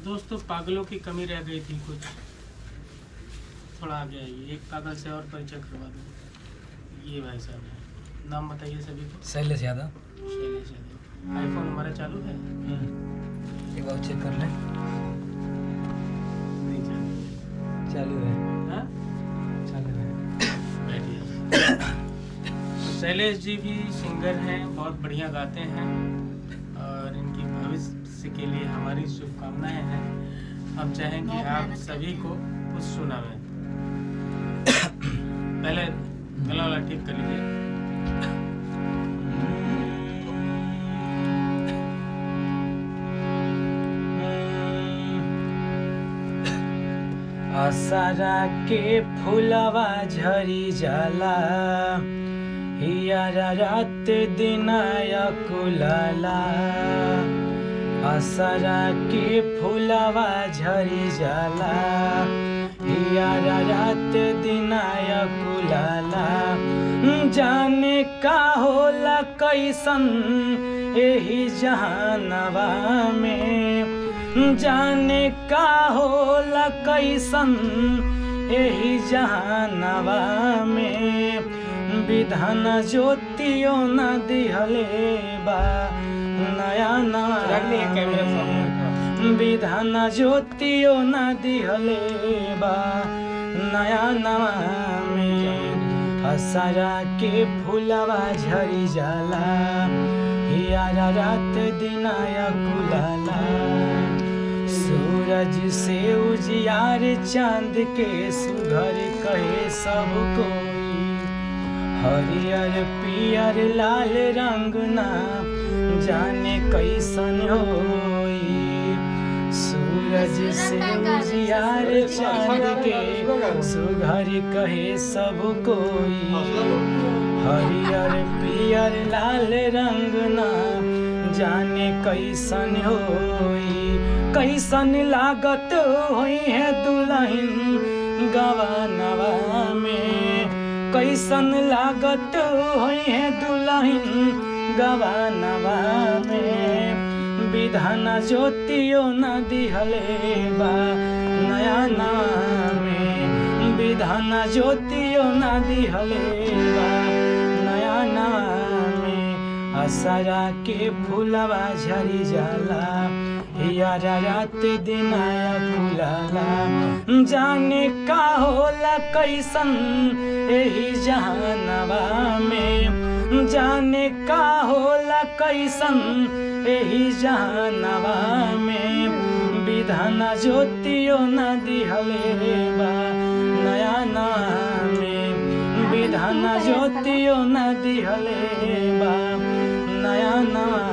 दोस्तों पागलों की कमी रह गई थी कुछ, थोड़ा आगे आइए, एक पागल से और परिचय करवा दूँ। ये भाई साहब है, नाम बताइए सभी को। शैलेश यादव। शैलेश यादव। आईफोन हमारा चालू है? एक बार चेक कर लें। नहीं चालू। चालू है। हाँ चालू है। बैठिए। शैलेश जी भी सिंगर हैं, बहुत बढ़िया गाते हैं और इनकी भविष्य के लिए हमारी शुभकामनाएं हैं। हम चाहेंगे आप सभी को कुछ सुनावें। पहले गला वाला ठीक कर लीजिए। आसरा के फुलवा झरी जाला, हियारा रात दिन कुलाला। आसरा के फुलवा झरी जाला, हियारा रात दिन कुलाला। जाने का होला कैसन एही जहानवा में, जाने का होला कैसन एही जहानवा में। विधान ज्योतियो न दिहले बा नया नवा, विधान ज्योतियो न दिहले बा नया नवा में। असरा के फुलवा झरी जाला, हियारा रात दिनाया कुलाला। सूरज से उजियार चांद के सुघर कहे सब कोई, हरियर पियर लाल रंग ना जाने कैसन होई। सूरज से उजियार चांद के सुघर कहे सब कोई, हरियर पियर लाल रंग ना जाने कैसन होई। कैसन लागत होई है दुल्हन गवानवा में, कैसन लागत होई है दुल्हन गवानवा में। विधान ज्योतियो न दिहले बा नया नवा में, विधान ज्योतियो न दिहले बा नया नवा में। असरा के फुलवा झरी जाला, हियारा रात दिनाया कुलाला। जाने का होला कैसन एही जहानवा में, जाने का होला कैसन एही जहानवा में। विधान ज्योतियो न दिहले बा नया नवा में, विधान ज्योतियो न दिहले बा नया नवा।